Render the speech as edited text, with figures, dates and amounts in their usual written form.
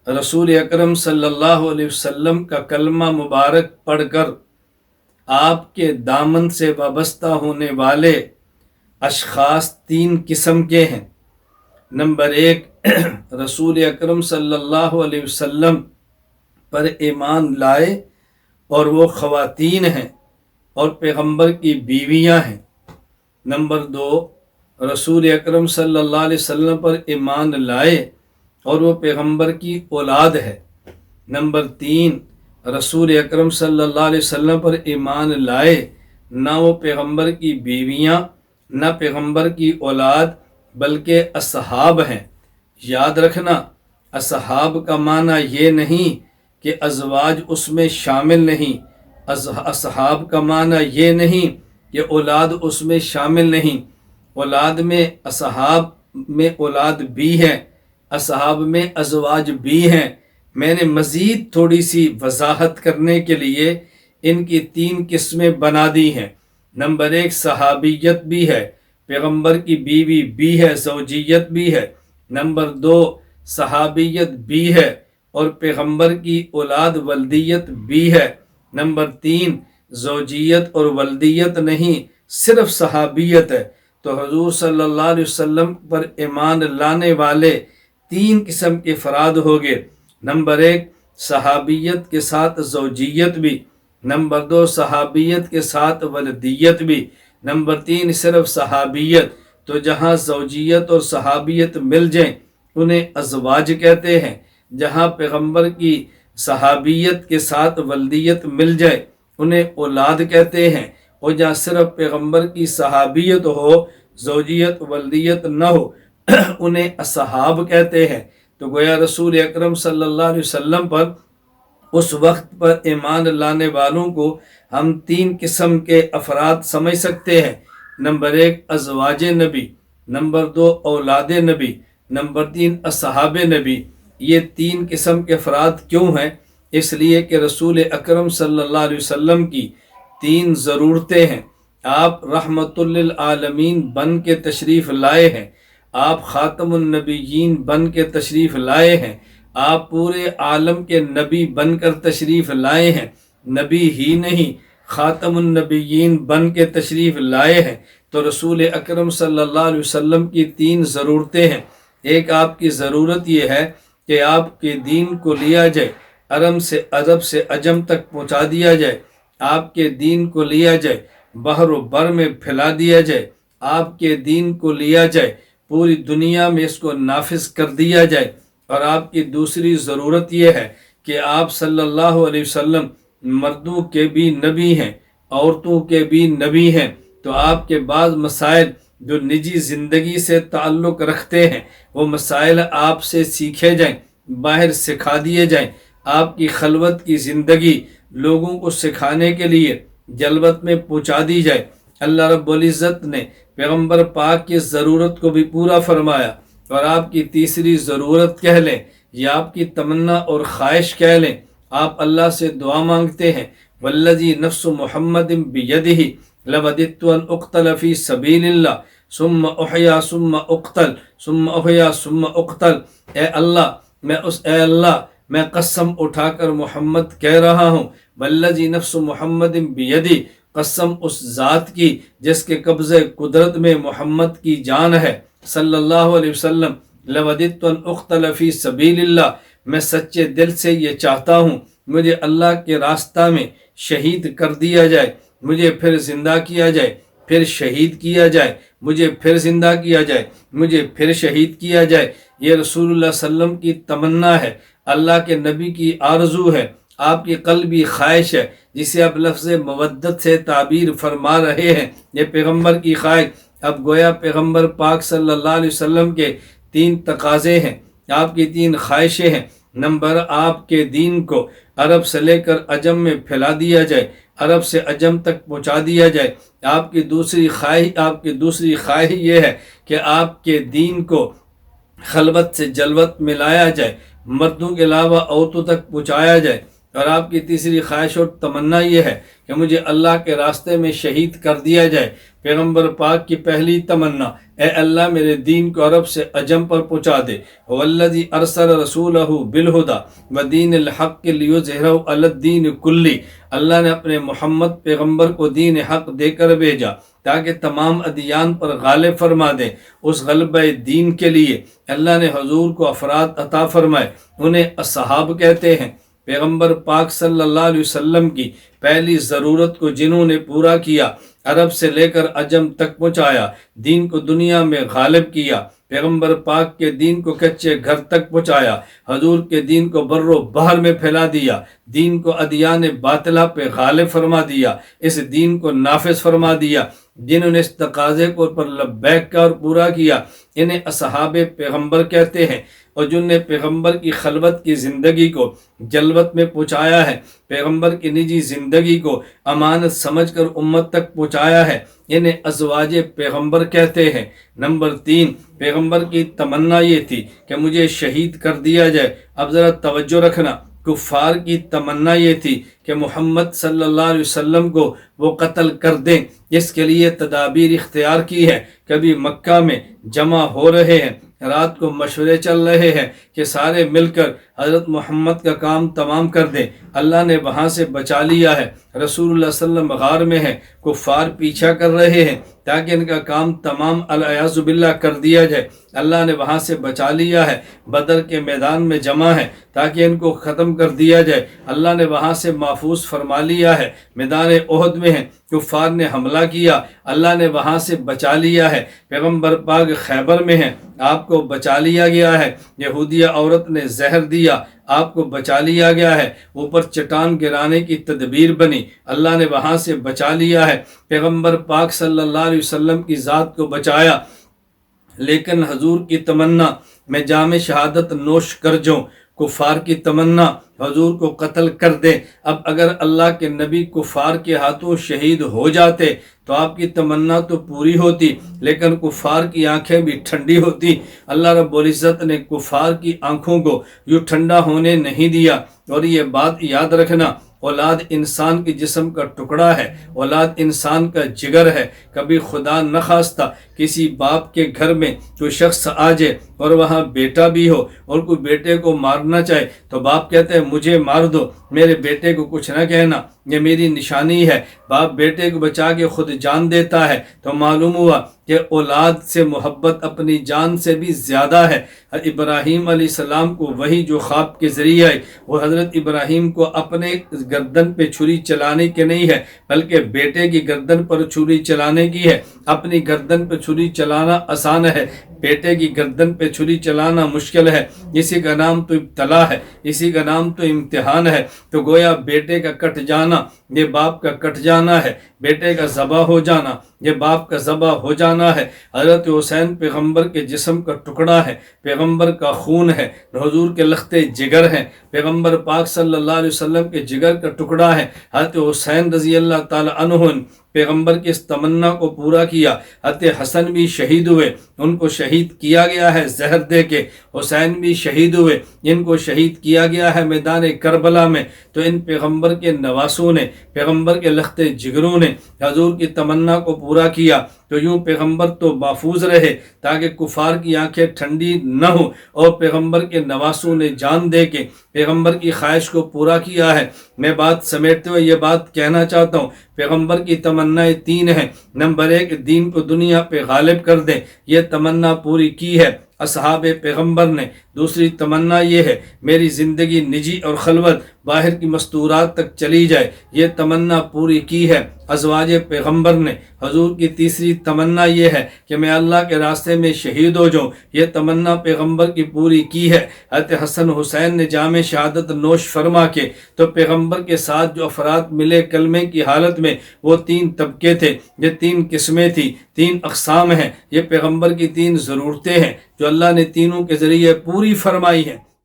رسول اکرم صلی اللہ علیہ وسلم کا کلمہ مبارک پڑھ کر آپ کے دامن سے وابستہ ہونے والے اشخاص تین قسم کے ہیں۔ نمبر ایک، رسول اکرم صلی اللہ علیہ وسلم پر ایمان لائے اور وہ خواتین ہیں اور پیغمبر کی بیویاں ہیں۔ نمبر دو، رسول اکرم صلی اللہ علیہ وسلم پر ایمان لائے اور وہ پیغمبر کی اولاد ہے۔ نمبر تین، رسول اکرم صلی اللہ علیہ وسلم پر ایمان لائے، نہ وہ پیغمبر کی بیویاں نہ پیغمبر کی اولاد بلکہ اصحاب ہیں۔ یاد رکھنا، اصحاب کا معنی یہ نہیں کہ ازواج اس میں شامل نہیں، اصحاب کا معنی یہ نہیں کہ اولاد اس میں شامل نہیں۔ اولاد میں اصحاب میں اولاد بھی ہے، اصحاب میں ازواج بھی ہیں۔ میں نے مزید تھوڑی سی وضاحت کرنے کے لیے ان کی تین قسمیں بنا دی ہیں۔ نمبر ایک، صحابیت بھی ہے، پیغمبر کی بیوی بھی ہے، زوجیت بھی ہے۔ نمبر دو، صحابیت بھی ہے اور پیغمبر کی اولاد ولدیت بھی ہے۔ نمبر تین، زوجیت اور ولدیت نہیں، صرف صحابیت ہے۔ تو حضور صلی اللہ علیہ وسلم پر ایمان لانے والے تین قسم کے افراد ہو گئے۔ نمبر ایک، صحابیت کے ساتھ زوجیت بھی۔ نمبر دو، صحابیت کے ساتھ ولدیت بھی۔ نمبر تین، صرف صحابیت۔ تو جہاں زوجیت اور صحابیت مل جائیں انہیں ازواج کہتے ہیں، جہاں پیغمبر کی صحابیت کے ساتھ ولدیت مل جائے انہیں اولاد کہتے ہیں، اور جہاں صرف پیغمبر کی صحابیت ہو، زوجیت ولدیت نہ ہو، انہیں اصحاب کہتے ہیں۔ تو گویا رسول اکرم صلی اللہ علیہ وسلم پر اس وقت پر ایمان لانے والوں کو ہم تین قسم کے افراد سمجھ سکتے ہیں۔ نمبر ایک، ازواج نبی۔ نمبر دو، اولاد نبی۔ نمبر تین، اصحاب نبی۔ یہ تین قسم کے افراد کیوں ہیں؟ اس لیے کہ رسول اکرم صلی اللہ علیہ وسلم کی تین ضرورتیں ہیں۔ آپ رحمت للعالمین بن کے تشریف لائے ہیں، آپ خاتم النبیین بن کے تشریف لائے ہیں، آپ پورے عالم کے نبی بن کر تشریف لائے ہیں، نبی ہی نہیں خاتم النبیین بن کے تشریف لائے ہیں۔ تو رسول اکرم صلی اللہ علیہ وسلم کی تین ضرورتیں ہیں۔ ایک، آپ کی ضرورت یہ ہے کہ آپ کے دین کو لیا جائے، عرب سے عجم تک پہنچا دیا جائے، آپ کے دین کو لیا جائے، بحر و بر میں پھیلا دیا جائے، آپ کے دین کو لیا جائے، پوری دنیا میں اس کو نافذ کر دیا جائے۔ اور آپ کی دوسری ضرورت یہ ہے کہ آپ صلی اللہ علیہ وسلم مردوں کے بھی نبی ہیں، عورتوں کے بھی نبی ہیں۔ تو آپ کے بعض مسائل جو نجی زندگی سے تعلق رکھتے ہیں وہ مسائل آپ سے سیکھے جائیں، باہر سکھا دیے جائیں۔ آپ کی خلوت کی زندگی لوگوں کو سکھانے کے لیے جلوت میں پہنچا دی جائے۔ اللہ رب العزت نے پیغمبر پاک کی ضرورت کو بھی پورا فرمایا۔ اور آپ کی تیسری ضرورت کہہ لیں یا آپ کی تمنا اور خواہش کہہ لیں، آپ اللہ سے دعا مانگتے ہیں، والذی نفس محمد بیدہ لوددت ان اقتل فی سبیل اللہ ثم احیا ثم اقتل ثم احیا ثم اقتل۔ اے اللہ میں قسم اٹھا کر محمد کہہ رہا ہوں، والذی نفس محمد بیدہ، قسم اس ذات کی جس کے قبضے قدرت میں محمد کی جان ہے صلی اللہ علیہ وسلم، لوددت ان اقتل فی سبیل اللہ، میں سچے دل سے یہ چاہتا ہوں مجھے اللہ کے راستہ میں شہید کر دیا جائے، مجھے پھر زندہ کیا جائے، پھر شہید کیا جائے، مجھے پھر زندہ کیا جائے، مجھے پھر شہید کیا جائے۔ یہ رسول اللہ صلی اللہ علیہ وسلم کی تمنا ہے، اللہ کے نبی کی آرزو ہے، آپ کی قلبی خواہش ہے، جسے آپ لفظ مودت سے تعبیر فرما رہے ہیں۔ یہ پیغمبر کی خواہش۔ اب گویا پیغمبر پاک صلی اللہ علیہ وسلم کے تین تقاضے ہیں، آپ کی تین خواہشیں ہیں۔ نمبر، آپ کے دین کو عرب سے لے کر عجم میں پھیلا دیا جائے، عرب سے عجم تک پہنچا دیا جائے۔ آپ کی دوسری خواہش یہ ہے کہ آپ کے دین کو خلوت سے جلوت میں لایا جائے، مردوں کے علاوہ عورتوں تک پہنچایا جائے۔ اور آپ کی تیسری خواہش اور تمنا یہ ہے کہ مجھے اللہ کے راستے میں شہید کر دیا جائے۔ پیغمبر پاک کی پہلی تمنا، اے اللہ میرے دین کو عرب سے عجم پر پہنچا دے۔ والذی ارسل رسولہ بالہدی ودین الحق لیظہرہ علی الدین کلہ، اللہ نے اپنے محمد پیغمبر کو دین حق دے کر بھیجا تاکہ تمام ادیان پر غالب فرما دیں۔ اس غلبہ دین کے لیے اللہ نے حضور کو افراد عطا فرمائے، انہیں اصحاب کہتے ہیں۔ پیغمبر پاک صلی اللہ علیہ وسلم کی پہلی ضرورت کو جنہوں نے پورا کیا، عرب سے لے کر عجم تک پہنچایا، دین کو دنیا میں غالب کیا، پیغمبر پاک کے دین کو کچے گھر تک پہنچایا، حضور کے دین کو بر و بحر میں پھیلا دیا، دین کو ادیان باطلہ پہ غالب فرما دیا، اس دین کو نافذ فرما دیا۔ جنہوں نے اس تقاضے کو پر لبیک کا اور پورا کیا، انہیں اصحاب پیغمبر کہتے ہیں۔ اور جن نے پیغمبر کی خلوت کی زندگی کو جلوت میں پہنچایا ہے، پیغمبر کی نجی زندگی کو امانت سمجھ کر امت تک پہنچایا ہے، انہیں ازواج پیغمبر کہتے ہیں۔ نمبر 3، پیغمبر کی تمنا یہ تھی کہ مجھے شہید کر دیا جائے۔ اب ذرا توجہ رکھنا، کفار کی تمنا یہ تھی کہ محمد صلی اللہ علیہ وسلم کو وہ قتل کر دیں۔ اس کے لیے تدابیر اختیار کی ہے۔ کبھی مکہ میں جمع ہو رہے ہیں، رات کو مشورے چل رہے ہیں کہ سارے مل کر حضرت محمد کا کام تمام کر دیں۔ اللہ نے وہاں سے بچا لیا ہے، رسول اللہ صلی اللہ علیہ وسلم غار میں ہیں، کفار پیچھا کر رہے ہیں تاکہ ان کا کام تمام الیاذ باللہ کر دیا جائے۔ اللہ نے وہاں سے بچا لیا ہے، بدر کے میدان میں جمع ہے تاکہ ان کو ختم کر دیا جائے۔ اللہ نے وہاں سے محفوظ فرما لیا ہے، میدان احد میں ہیں، کفار نے حملہ کیا، اللہ نے وہاں سے بچا لیا ہے۔ پیغمبر پاک خیبر میں ہیں، آپ کو بچا لیا گیا ہے۔ یہودیہ عورت نے زہر دیا، آپ کو بچا لیا گیا ہے۔ اوپر چٹان گرانے کی تدبیر بنی، اللہ نے وہاں سے بچا لیا ہے۔ پیغمبر پاک صلی اللہ علیہ وسلم کی ذات کو بچایا، لیکن حضور کی تمنا میں جام شہادت نوش کر جاؤں، کفار کی تمنا حضور کو قتل کر دیں۔ اب اگر اللہ کے نبی کفار کے ہاتھوں شہید ہو جاتے تو آپ کی تمنا تو پوری ہوتی، لیکن کفار کی آنکھیں بھی ٹھنڈی ہوتی۔ اللہ رب العزت نے کفار کی آنکھوں کو یوں ٹھنڈا ہونے نہیں دیا۔ اور یہ بات یاد رکھنا، اولاد انسان کے جسم کا ٹکڑا ہے، اولاد انسان کا جگر ہے۔ کبھی خدا نخواستہ کسی باپ کے گھر میں کوئی شخص آ جائے اور وہاں بیٹا بھی ہو اور کوئی بیٹے کو مارنا چاہے تو باپ کہتے ہیں مجھے مار دو، میرے بیٹے کو کچھ نہ کہنا، یہ میری نشانی ہے۔ باپ بیٹے کو بچا کے خود جان دیتا ہے تو معلوم ہوا کہ اولاد سے محبت اپنی جان سے بھی زیادہ ہے۔ ابراہیم علیہ السلام کو وہی جو خواب کے ذریعے آئی، وہ حضرت ابراہیم کو اپنے گردن پہ چھری چلانے کی نہیں ہے، بلکہ بیٹے کی گردن پر چھری چلانے کی ہے۔ اپنی گردن پہ چھری چلانا آسان ہے، بیٹے کی گردن پہ چھری چلانا مشکل ہے۔ اسی کا نام تو ابتلا ہے، اسی کا نام تو امتحان ہے۔ تو گویا بیٹے کا کٹ جانا یہ باپ کا کٹ جانا ہے، بیٹے کا ذبح ہو جانا یہ باپ کا ذبح ہو جانا ہے۔ حضرت حسین پیغمبر کے جسم کا ٹکڑا ہے، پیغمبر کا خون ہے، حضور کے لختے جگر ہیں، پیغمبر پاک صلی اللہ علیہ وسلم کے جگر کا ٹکڑا ہے۔ حضرت حسین رضی اللہ تعالی عنہ پیغمبر کی اس تمنا کو پورا کیا۔ حضرت حسن بھی شہید ہوئے، ان کو شہید کیا گیا ہے زہر دے کے۔ حسین بھی شہید ہوئے، ان کو شہید کیا گیا ہے میدان کربلا میں۔ تو ان پیغمبر کے نواسوں نے، پیغمبر کے لختے جگروں نے حضور کی تمنا کو پورا کیا۔ تو یوں پیغمبر تو محفوظ رہے تاکہ کفار کی آنکھیں ٹھنڈی نہ ہوں، اور پیغمبر کے نواسوں نے جان دے کے پیغمبر کی خواہش کو پورا کیا ہے۔ میں بات سمیٹتے ہوئے یہ بات کہنا چاہتا ہوں، پیغمبر کی تمنائیں 3 ہیں۔ نمبر 1، دین کو دنیا پہ غالب کر دیں، یہ تمنا پوری کی ہے اصحاب پیغمبر نے۔ دوسری تمنا یہ ہے میری زندگی نجی اور خلوت باہر کی مستورات تک چلی جائے، یہ تمنا پوری کی ہے ازواج پیغمبر نے۔ حضور کی تیسری تمنا یہ ہے کہ میں اللہ کے راستے میں شہید ہو جاؤں، یہ تمنا پیغمبر کی پوری کی ہے۔ حضرت حسن حسین نے جام شہادت نوش فرما کے تو پیغمبر کے ساتھ جو افراد ملے کلمے کی حالت میں، وہ 3 طبقے تھے، یہ 3 قسمیں تھیں، 3 اقسام ہیں۔ یہ پیغمبر کی 3 ضرورتیں ہیں جو اللہ نے تینوں کے ذریعے پوری فرمائی ہیں۔